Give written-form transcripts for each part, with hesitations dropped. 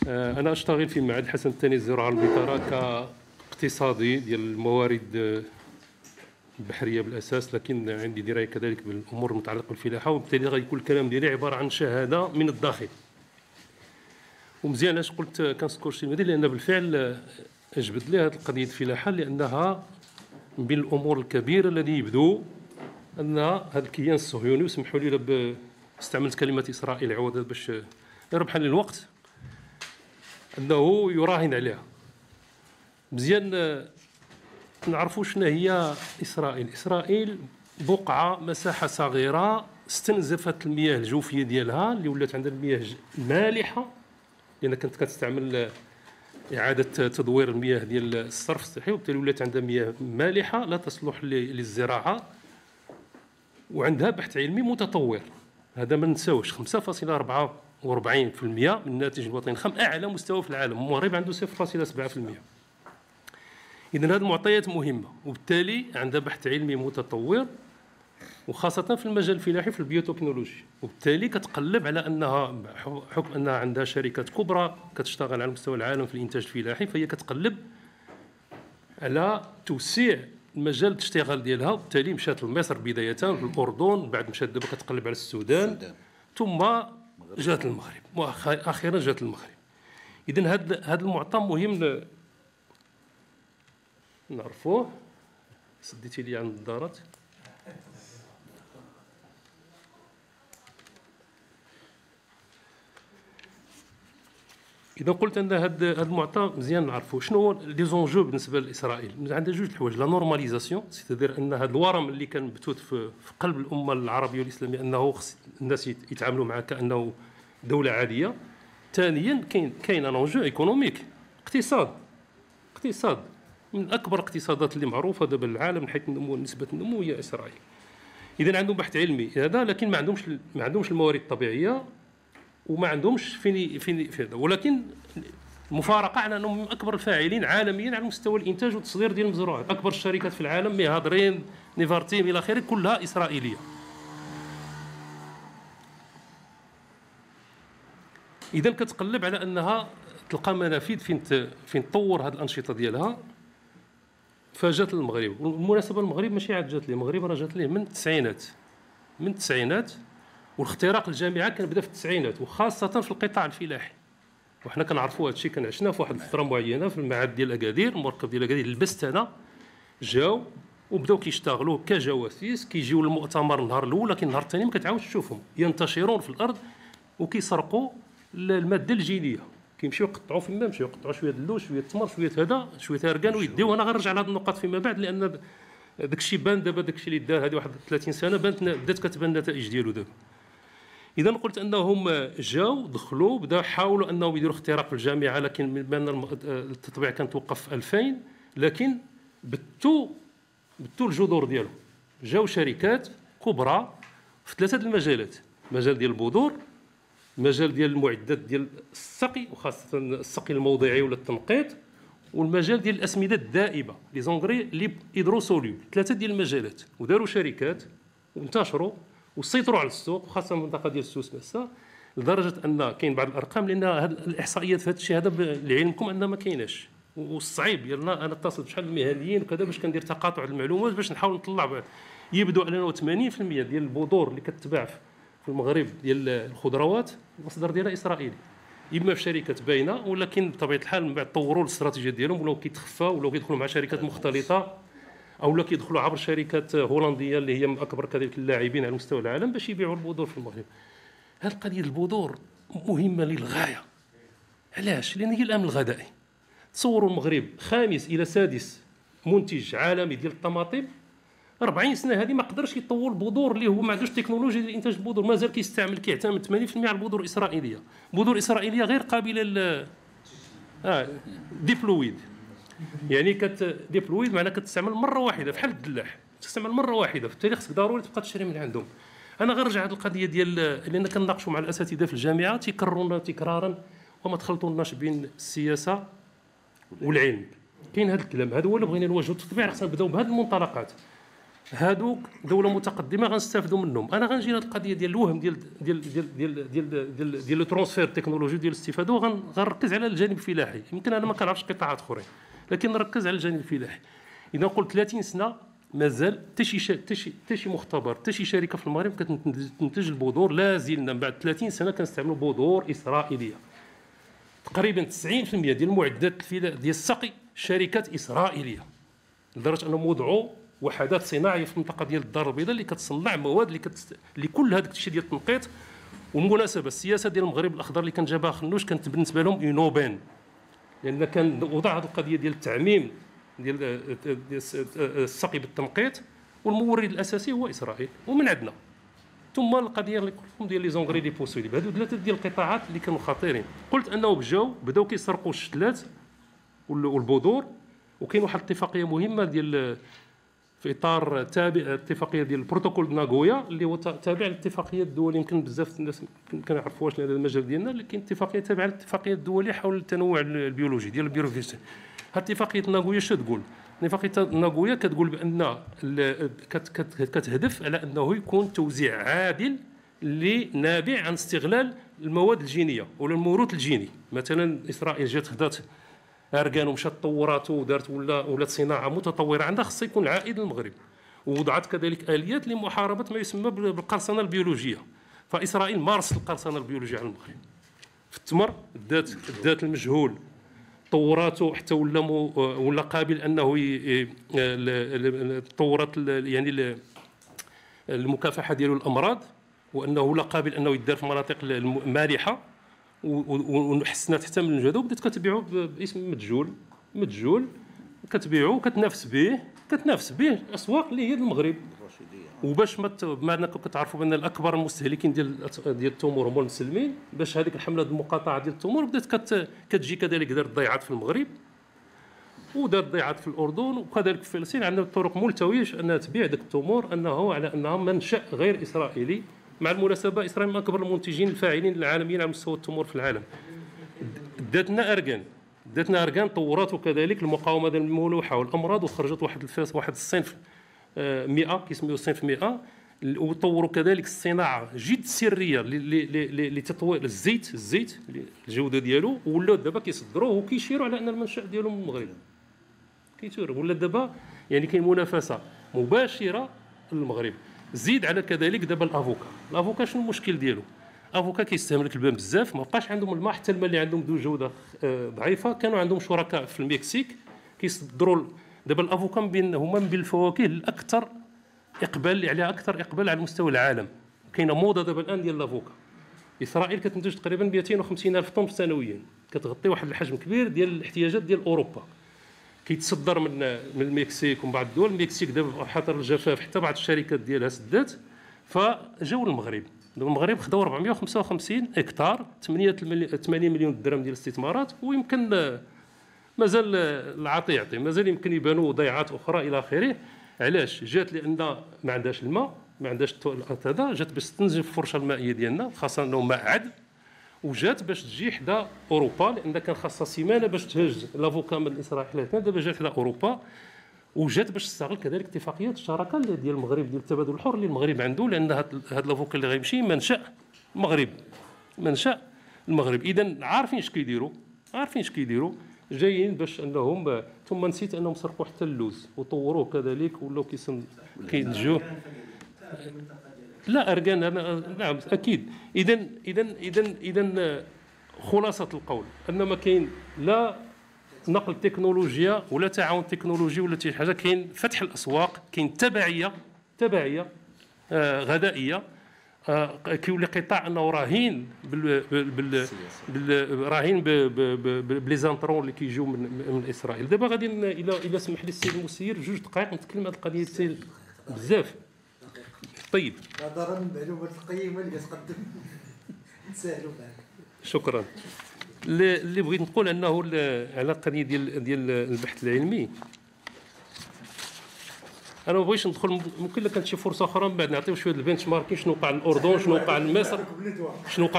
أنا أشتغل في معهد حسن الثاني الزراعة البيطرة كاقتصادي ديال الموارد البحرية بالأساس، لكن عندي دراية كذلك بالأمور المتعلقة بالفلاحة، وبالتالي غيكون الكلام ديالي عبارة عن شهادة من الداخل. ومزيان علاش قلت كنذكر شي مدير، لأن بالفعل أجبد لي هذه القضية الفلاحة، لأنها من بين الأمور الكبيرة الذي يبدو أن هذا الكيان الصهيوني، وسمحوا لي استعملت كلمة إسرائيل عوض باش يربح لي الوقت، أنه يراهن عليها. مزيان نعرفوا شنو هي إسرائيل. إسرائيل بقعة مساحة صغيرة استنزفت المياه الجوفية ديالها، اللي ولات عندها المياه مالحة، لأن كانت كتستعمل إعادة تدوير المياه ديال الصرف الصحي، وبالتالي ولات عندها مياه مالحة لا تصلح للزراعة، وعندها بحث علمي متطور. هذا ما نساوش 5.44% من الناتج الوطني الخام، أعلى مستوى في العالم. المغرب عنده 0.7%. إذن هذه المعطيات مهمة، وبالتالي عندها بحث علمي متطور، وخاصة في المجال الفلاحي في البيوتكنولوجي، وبالتالي كتقلب على أنها حكم أنها عندها شركات كبرى كتشتغل على مستوى العالم في الإنتاج الفلاحي، فهي كتقلب على توسيع المجال الاشتغال ديالها، وبالتالي مشات لمصر بداية، في الأردن، بعد مشات دابا كتقلب على السودان، ثم جات المغرب، وأخيرا جات المغرب. إذن هذا المعطى مهم نعرفوه. سديتي لي عن النظارات. إذا قلت أن هذا المعطى مزيان نعرفوه. شنو هو لي زونجو بالنسبة لإسرائيل؟ عندها جوج الحوايج: لا نورماليزاسيون، سيتادير أن هذا الورم اللي كان مبثوث في قلب الأمة العربية والإسلامية، أنه الناس يتعاملوا معه كأنه دولة عادية. ثانيا كاين ان انجو ايكونوميك، اقتصاد من اكبر الاقتصادات اللي معروفه دابا العالم من حيث النمو، نسبه النمو، هي اسرائيل. اذا عندهم بحث علمي هذا، لكن ما عندهمش الموارد الطبيعيه، وما عندهمش فين ولكن المفارقه على انهم من اكبر الفاعلين عالميا على مستوى الانتاج والتصدير ديال المزروعات. اكبر الشركات في العالم، ميهادرين، نيفارتيم الى اخره، كلها اسرائيليه. إذا كتقلب على أنها تلقى منافذ فين تطور هذه الأنشطة ديالها، فجات للمغرب. والمناسبة المغرب ماشي عاد جات ليه، المغرب راه جات ليه من التسعينات، والاختراق الجامعة كان بدا في التسعينات، وخاصة في القطاع الفلاحي. وحنا كنعرفوا هذا الشيء، كان عشنا في واحد الفترة معينة في المعهد ديال أكادير، المركب ديال أكادير، البستانة جاو وبداو كيشتغلوا كجواسيس، كيجيو للمؤتمر النهار الأول، لكن النهار الثاني ما كتعاودش تشوفهم، ينتشرون في الأرض وكيسرقوا الماده الجينيه، كيمشيو يقطعوا فيما يمشيو يقطعوا شويه اللوز، شويه التمر، شويه هذا، شويه هركان، ويديو. انا غنرجع لهذه النقط فيما بعد، لان داك الشيء بان دابا، داك الشيء اللي دار هذه واحد 30 سنه بدات كتبان النتائج ديالو دابا. اذا قلت انهم جاو دخلوا بداو حاولوا انهم يديروا اختراق في الجامعه، لكن بان التطبيع كان توقف في 2000، لكن بتوا الجذور ديالهم. جاو شركات كبرى في ثلاثه المجالات: المجال ديال البذور، المجال ديال المعدات ديال السقي، وخاصه السقي الموضعي ولا التنقيط، والمجال ديال الاسمده الدائبه، لي زونغري لي هيدروسوليو. ثلاثه ديال المجالات، وداروا شركات وانتشروا وسيطروا على السوق، وخاصه المنطقه ديال السوس مسا، لدرجه ان كاين بعض الارقام، لان هذه الاحصائيات في هذا الشيء هذا لعلمكم ان ما كايناش، والصعيب ديالنا انا اتصل بشحال من المهنيين وكذا باش كندير تقاطع المعلومات باش نحاول نطلع. يبدو على 80% ديال البذور اللي كتباع في المغرب ديال الخضروات المصدر ديالها اسرائيلي، اما في شركات باينه، ولكن بطبيعه الحال من بعد طوروا الاستراتيجيه ديالهم، ولاو كيتخفاو، ولاو كيدخلوا مع شركات مختلطه، او لا كيدخلوا عبر شركات هولنديه اللي هي من اكبر كذلك اللاعبين على مستوى العالم باش يبيعوا البذور في المغرب. هذه القضيه البذور مهمه للغايه. علاش؟ لان هي الامن الغذائي. تصوروا المغرب خامس الى سادس منتج عالمي ديال الطماطم، 40 سنه هذه ما قدرش يطور البذور، اللي هو ما عندوش تكنولوجيا ديال انتاج البذور، مازال كيعتمد 80% على البذور الاسرائيليه. بذور اسرائيليه غير قابله ديبلويد، يعني ديبلويد معناها كتستعمل مره واحده بحال الدلاح، تستعمل مره واحده، فبالتالي خصك ضروري تبقى تشري من عندهم. انا غنرجع هذه القضيه ديال لان كنناقشوا مع الاساتذه في الجامعه، تيكررونا تكرارا: وما تخلطوناش بين السياسه والعلم. كاين هذا الكلام، هذا هو اللي بغينا نواجهوا التطبيع، خصنا نبداو بهذه المنطلقات. هادوك دوله متقدمه غنستافدوا منهم. انا غنجي لهاد القضيه ديال الوهم ديال لو ترونسفير التكنولوجي ديال الاستفاده، غنركز على الجانب الفلاحي. يمكن انا ما كنعرفش قطاعات اخرين، لكن نركز على الجانب الفلاحي. اذا قلت 30 سنه مازال حتى شي مختبر، حتى شي شركه في المغرب كتنتج البذور. لا زلنا بعد 30 سنه كنستعملوا بذور اسرائيليه. تقريبا 90% ديال المعدات ديال السقي شركات اسرائيليه، لدرجه انهم وضعوا وحدات صناعيه في المنطقه ديال الدار البيضاء اللي كتصنع مواد لكل هذاك الشيء ديال التنقيط. والمناسبه السياسه ديال المغرب الاخضر اللي كان جابها خنوش كانت بالنسبه لهم ينوبان، لان كان وضع هذه القضيه ديال التعميم ديال السقي بالتنقيط، والمورد الاساسي هو اسرائيل ومن عندنا. ثم القضيه اللي قلت لكم ديال لي زونغري لي بوسيبل، هذو ثلاثه ديال القطاعات اللي كانوا خطيرين. قلت انه بداو كيسرقوا الشتلات والبذور. وكاين واحد الاتفاقيه مهمه ديال في اطار تابع الاتفاقيه ديال البروتوكول ناغويا اللي هو تابع للاتفاقيه الدوليه. يمكن بزاف الناس ما كيعرفوهاش هذا المجال ديالنا، لكن اتفاقيه تابعه للاتفاقيه الدوليه حول التنوع البيولوجي ديال البيوروفيرسيتي. هذه اتفاقيه ناغويا اش تقول؟ اتفاقيه ناغويا كتقول بان كتهدف على انه يكون توزيع عادل اللي نابع عن استغلال المواد الجينيه ولا الموروث الجيني. مثلا اسرائيل جات خدات اركان ومشات طوراتو ودارت ولات صناعه متطوره عندها، خصها يكون عائد للمغرب. ووضعت كذلك اليات لمحاربه ما يسمى بالقرصنه البيولوجيه. فاسرائيل مارست القرصنه البيولوجيه على المغرب. في التمر دات المجهول، طوراتو حتى ولا قابل انه طورت يعني المكافحه ديالو الامراض، وانه ولا قابل انه يدار في المناطق المالحه، وحسنات حتى من الجوده. وبدات كتبيعو باسم مدجول كتبيعو وكتنافس به اسواق اللي هي المغرب. وباش بما انكم كتعرفوا بان الاكبر المستهلكين ديال التمور هما المسلمين، باش هذيك الحمله المقاطعه ديال التمور بدات كتجي كذلك دارت ضيعات في المغرب ودارت ضيعات في الاردن، وكذلك في فلسطين عندنا طرق ملتويه انها تبيع ديك التمور انه على انها منشا غير اسرائيلي. مع المناسبه اسرائيل من اكبر المنتجين الفاعلين العالميين على مستوى التمور في العالم. داتنا اركان طورته كذلك المقاومه ديال الملوحه والامراض، وخرجت واحد الصنف 100 كيسميوه الصنف 100، وطوروا كذلك الصناعه جد سريه لتطوير الزيت الجوده ديالو، ولاو دابا كيصدروه وكيشيروا على ان المنشا ديالو من المغرب. كيتور ولا دابا يعني كاين منافسه مباشره للمغرب. زيد على كذلك دابا الافوكا شنو المشكل ديالو؟ الافوكا كيستهلك الماء بزاف، ما بقاش عندهم الماء، حتى الماء اللي عندهم ذو جوده ضعيفه. كانوا عندهم شركاء في المكسيك كيصدروا دابا الافوكا هما من الفواكه الاكثر اقبال على مستوى العالم. كاينه موضه دابا الان ديال الافوكا. اسرائيل كتنتج تقريبا 250 الف طن سنويا، كتغطي واحد الحجم كبير ديال الاحتياجات ديال اوروبا. كيتصدر من المكسيك ومن بعض الدول. المكسيك دابا حاطر الجفاف، حتى بعض الشركات ديالها سدات، فجاو للمغرب. المغرب خداو 455 هكتار، 80 مليون درهم ديال الاستثمارات، ويمكن مازال العطي يعطي، مازال يمكن يبانوا ضيعات اخرى الى اخره. علاش جات؟ لان ما عندهاش الماء، ما عندهاش هذا، جات باش تنزل الفرشه المائيه ديالنا، خاصه انه ماء عذب، وجات باش تجي حدا اوروبا، لان كان خاصها سيمانه باش تهج لافوكا من اسرائيل. دابا جات حدا اوروبا، وجات باش تستغل كذلك اتفاقيات الشراكه ديال المغرب ديال التبادل الحر اللي المغرب عنده، لان هذا لافوكا اللي غيمشي منشا المغرب. اذا عارفين اش كيديروا، جايين باش انهم. ثم نسيت انهم سرقوا حتى اللوز وطوروه كذلك، ولاو كينتجوه. لا اركان، نعم اكيد. اذا خلاصه القول ان ما كاين لا نقل تكنولوجيا ولا تعاون تكنولوجي ولا شي حاجه، كاين فتح الاسواق، كاين تبعيه غذائيه. كيولي قطاع انه راهين راهين بليزانترون اللي كيجيو من اسرائيل. دابا غادي الى سمح لي السيد المسير 2 دقائق نتكلم هذه القضيه بزاف. طيب نظرا للمعلومات القيمه اللي كتقدم نسهلوا معك. شكرا. اللي بغيت نقول انه على القضيه ديال البحث العلمي، انا ما بغيتش ندخل. ممكن لو كانت شي فرصه اخرى من بعد نعطيو شويه البنش ماركين، شنو وقع للاردن، شنو وقع لمصر، شنو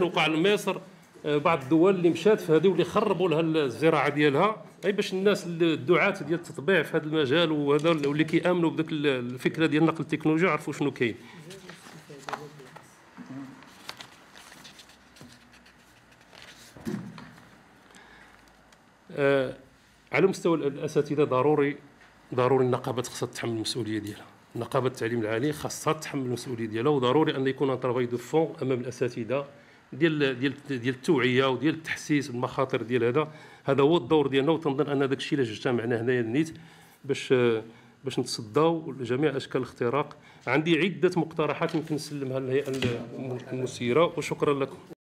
وقع لمصر، بعض الدول اللي مشات في هذه واللي خربوا لها الزراعه ديالها، اي باش الناس الدعاة ديال التطبيع في هذا المجال وهذا واللي كيامنوا بديك الفكره ديال نقل التكنولوجيا عرفوا شنو كاين. على مستوى الاساتذه ضروري النقابات خاصها تتحمل المسؤوليه ديالها، نقابه التعليم العالي خاصها تتحمل المسؤوليه ديالها، وضروري ان يكون ان ترافاي دو فون امام الاساتذه ديال التوعيه وديال التحسيس بالمخاطر ديال هذا هو الدور ديالنا. وتنظن ان داك الشيء اللي اجتمعنا هنايا النيت باش نتصداو لجميع اشكال الاختراق. عندي عده مقترحات يمكن نسلمها للهيئه المسيره، وشكرا لكم.